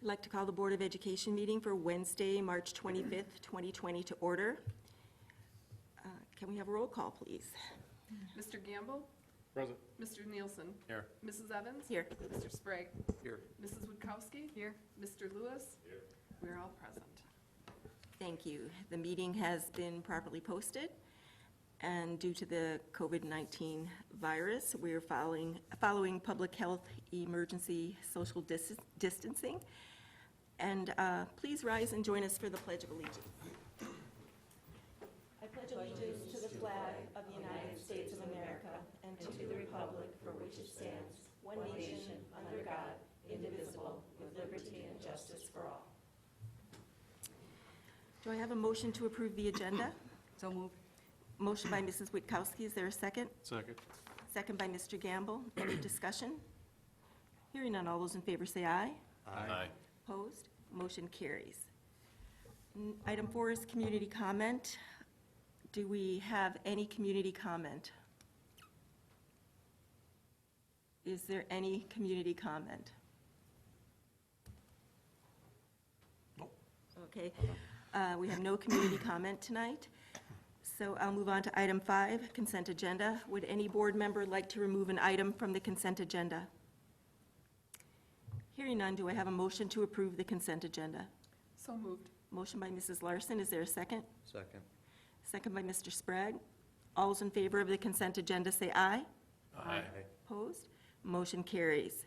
like to call the Board of Education meeting for Wednesday, March 25th, 2020 to order. Can we have a roll call, please? Mr. Gamble? Present. Mr. Nielsen? Here. Mrs. Evans? Here. Mr. Sprague? Here. Mrs. Witkowski? Here. Mr. Lewis? Here. We're all present. Thank you. The meeting has been properly posted, and due to the COVID-19 virus, we are following public health emergency social distancing. And please rise and join us for the Pledge of Allegiance. I pledge allegiance to the flag of the United States of America and to the republic for which it stands, one nation, under God, indivisible, with liberty and justice for all. Do I have a motion to approve the agenda? So moved. Motion by Mrs. Witkowski. Is there a second? Second. Second by Mr. Gamble. Any discussion? Hearing none, all those in favor say aye. Aye. Opposed? Motion carries. Item 4 is community comment. Do we have any community comment? Is there any community comment? Nope. Okay. We have no community comment tonight. So I'll move on to item 5, consent agenda. Would any board member like to remove an item from the consent agenda? Hearing none, do I have a motion to approve the consent agenda? So moved. Motion by Mrs. Larson. Is there a second? Second. Second by Mr. Sprague. All those in favor of the consent agenda say aye. Aye. Opposed? Motion carries.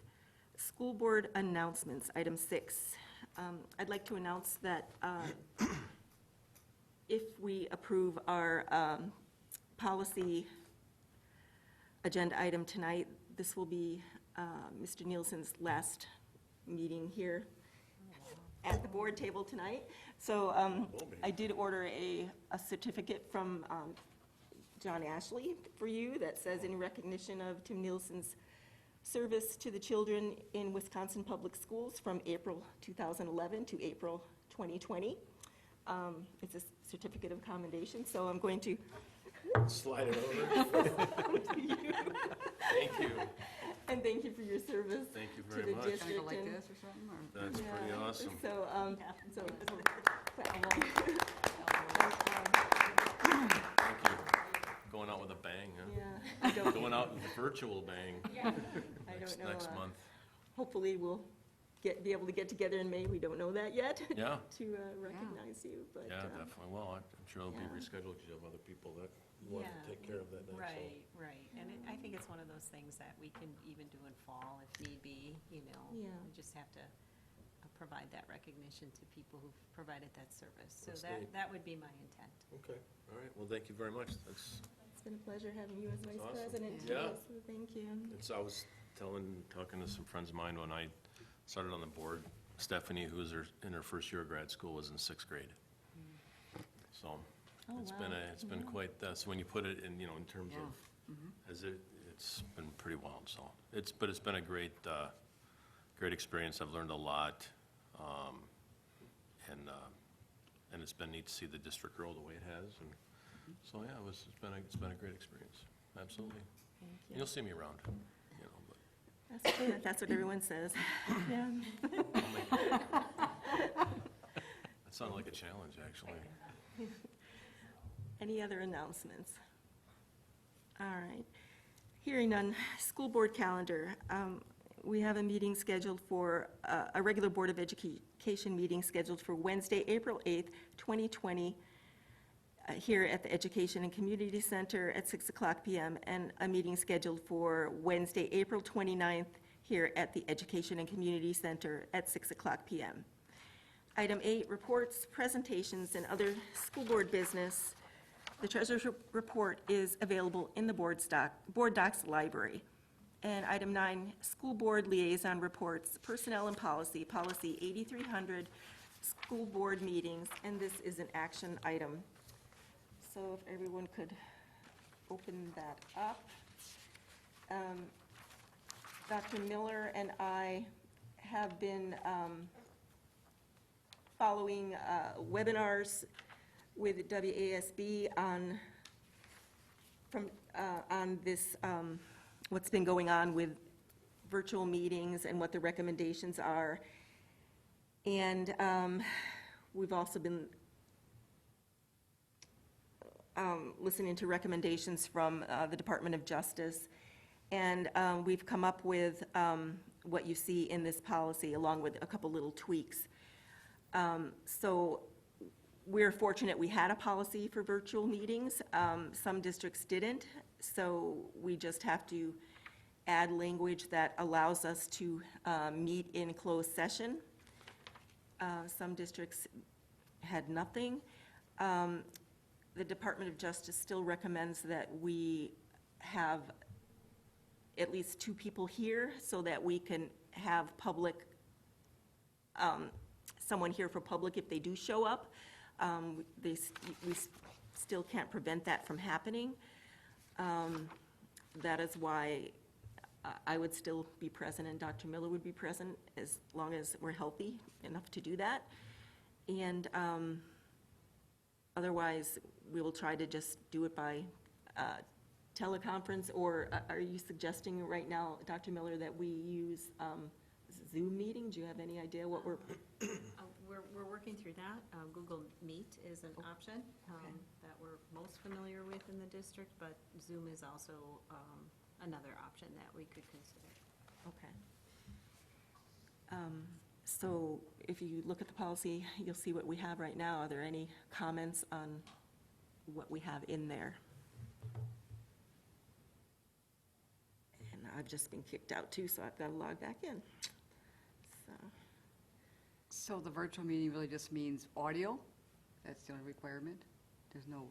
School board announcements, item 6. I'd like to announce that if we approve our policy agenda item tonight, this will be Mr. Nielsen's last meeting here at the board table tonight. So I did order a certificate from John Ashley for you that says in recognition of Tim Nielsen's service to the children in Wisconsin Public Schools from April 2011 to April 2020. It's a certificate of commendation, so I'm going to Slide it over. to you. Thank you. And thank you for your service Thank you to very the much. Kind of district. go like and- this or something, or? That's pretty Yeah, awesome. So, Thank you. Going out with a bang, huh? yeah, I don't, Going out with a virtual bang I next, don't know. next month. Hopefully we'll be able to get together in May. We don't know that yet. Yeah. To recognize you, but. Yeah, definitely. Well, I'm sure it'll be yeah. rescheduled because you have other people that want to Yeah. take care of that next. Right, right. And I think it's one of those things that we can even do in fall if need be, you know. Yeah. We just have to provide that recognition to people who've provided that service. So That's neat. that would be my intent. Okay, all right. Well, thank you very much. That's, It's been a pleasure having you as vice awesome. president. Yeah. too, so thank you. I was talking to some friends of mine when I started on the board. Stephanie, who was in her first year of grad school, was in 6th grade. So Oh, it's wow. been quite, so when you put it in, in terms Yeah. of, it's been pretty wild, so. But it's been a great experience. I've learned a lot. And it's been neat to see the district grow the way it has. And so, yeah, it's been a great experience. Absolutely. Thank You'll you. see me around, but. That's good. That's what everyone says. Yeah. That sounded like a challenge, actually. Any other announcements? All right. Hearing none, school board calendar. We have a meeting scheduled for, a regular Board of Education meeting scheduled for Wednesday, April 8th, 2020, here at the Education and Community Center at 6:00 p.m., and a meeting scheduled for Wednesday, April 29th, here at the Education and Community Center at 6:00 p.m. Item 8, reports, presentations, and other school board business. The treasurer's report is available in the board docs library. And item 9, school board liaison reports, personnel and policy, policy 8300, school board meetings, and this is an action item. So if everyone could open that up. Dr. Miller and I have been following webinars with WASB on this, what's been going on with virtual meetings and what the recommendations are. And we've also been listening to recommendations from the Department of Justice. And we've come up with what you see in this policy, along with a couple little tweaks. So we're fortunate we had a policy for virtual meetings. Some districts didn't, so we just have to add language that allows us to meet in closed session. Some districts had nothing. The Department of Justice still recommends that we have at least 2 people here so that we can have public, someone here for public if they do show up. We still can't prevent that from happening. That is why I would still be present and Dr. Miller would be present as long as we're healthy enough to do that. And otherwise, we will try to just do it by teleconference, or are you suggesting right now, Dr. Miller, that we use Zoom meeting? Do you have any idea what we're? We're working through that. Google Meet is an option Okay. that we're most familiar with in the district, but Zoom is also another option that we could consider. Okay. So if you look at the policy, you'll see what we have right now. Are there any comments on what we have in there? And I've just been kicked out too, so I've got to log back in. So, So the virtual meeting really just means audio? That's the only requirement? There's no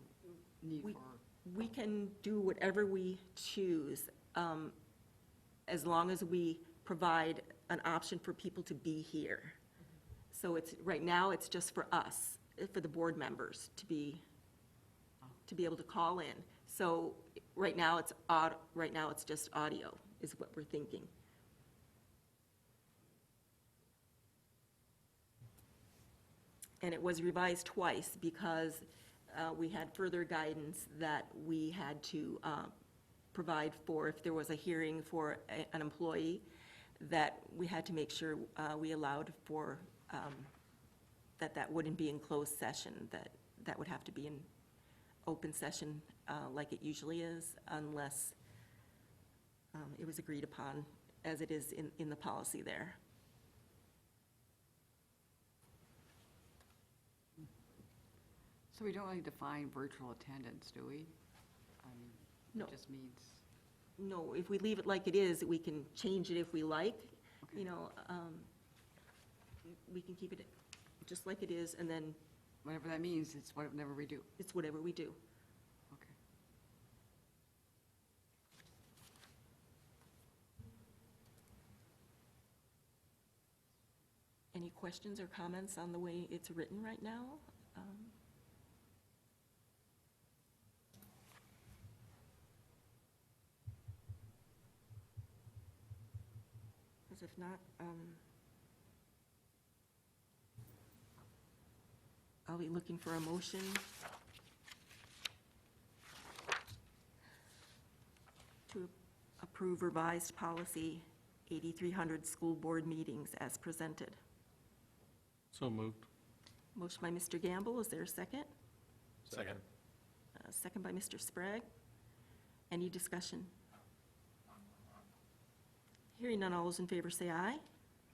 need We- for, we can do whatever we choose, as long as we provide an option for people to be here. So it's, right now, it's just for us, for the board members to be able to call in. So right now, it's just audio, is what we're thinking. And it was revised twice because we had further guidance that we had to provide for if there was a hearing for an employee, that we had to make sure we allowed for, that wouldn't be in closed session, that would have to be in open session like it usually is, unless it was agreed upon, as it is in the policy there. so we don't really define virtual attendance, do we? No. It just means, No, if we leave it like it is, we can change it if we like, Okay. you know, we can keep it just like it is, and then whatever that means, it's whatever we do. it's whatever we do. Okay. Any questions or comments on the way it's written right now? Because if not, I'll be looking for a motion to approve revised policy 8300 school board meetings as presented. So moved. Motion by Mr. Gamble, is there a second? Second. Second by Mr. Sprague. Any discussion? Hearing none, all those in favor say aye.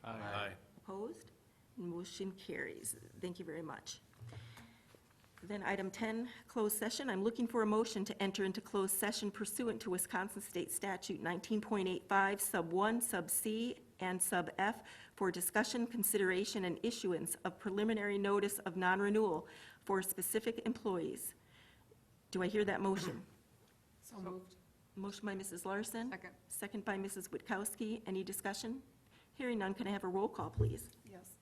Aye. Opposed? Motion carries. Thank you very much. Then item 10, closed session. I'm looking for a motion to enter into closed session pursuant to Wisconsin State Statute 19.85, Sub 1, Sub C, and Sub F for discussion, consideration, and issuance of preliminary notice of non-renewal for specific employees. Do I hear that motion? So moved. Motion by Mrs. Larson. Second. Second by Mrs. Witkowski. Any discussion? Hearing none, can I have a roll call, please? Yes.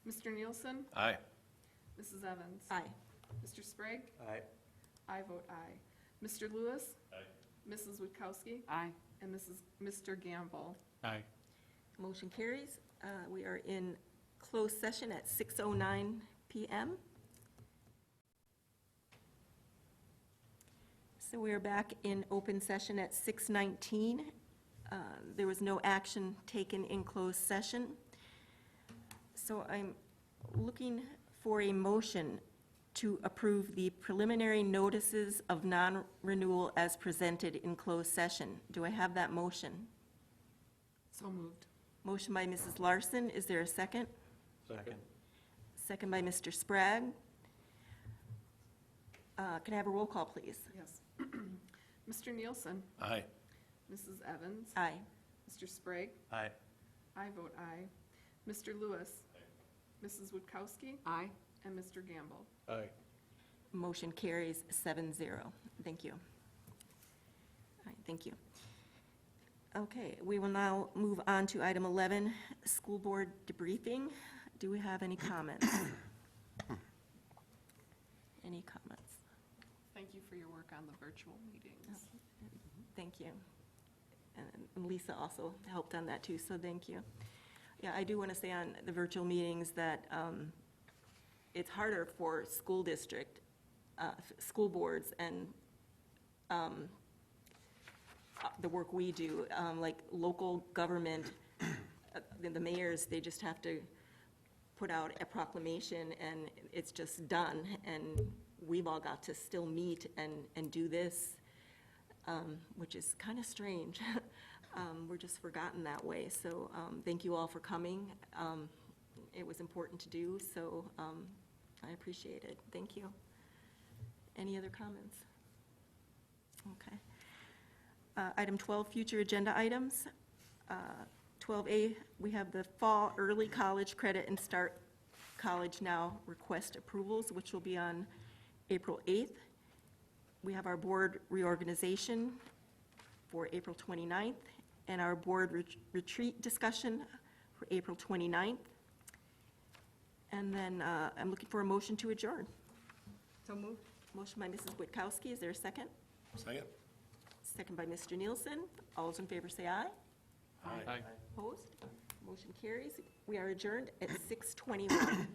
Mr. Nielsen? Aye. Mrs. Evans? Aye. Mr. Sprague? Aye. I vote aye. Mr. Lewis? Aye. Mrs. Witkowski? Aye. And Mr. Gamble? Aye. Motion carries. We are in closed session at 6:09 PM. So we are back in open session at 6:19. There was no action taken in closed session. So I'm looking for a motion to approve the preliminary notices of non-renewal as presented in closed session. Do I have that motion? So moved. Motion by Mrs. Larson. Is there a second? Second. Second by Mr. Sprague. Can I have a roll call, please? Yes. Mr. Nielsen, Aye. Mrs. Evans, Aye. Mr. Sprague, Aye. I vote aye. Mr. Lewis, Mrs. Witkowski, Aye. and Mr. Gamble. Aye. Motion carries 7-0. Thank you. All right, thank you. Okay, we will now move on to item 11, school board debriefing. Do we have any comments? Any comments? Thank you for your work on the virtual meetings. Thank you. And Lisa also helped on that too, so thank you. Yeah, I do want to say on the virtual meetings that it's harder for school district, school boards and the work we do, like local government, the mayors, they just have to put out a proclamation and it's just done. And we've all got to still meet and do this, which is kind of strange. We're just forgotten that way. So thank you all for coming. It was important to do, so I appreciate it. Thank you. Any other comments? Okay. Item 12, future agenda items. 12A, we have the fall early college credit and start college now request approvals, which will be on April 8th. We have our board reorganization for April 29th, and our board retreat discussion for April 29th. And then I'm looking for a motion to adjourn. So moved. Motion by Mrs. Witkowski, is there a second? Second. Second by Mr. Nielsen. All those in favor say aye. Aye. Opposed? Motion carries. We are adjourned at 6:21.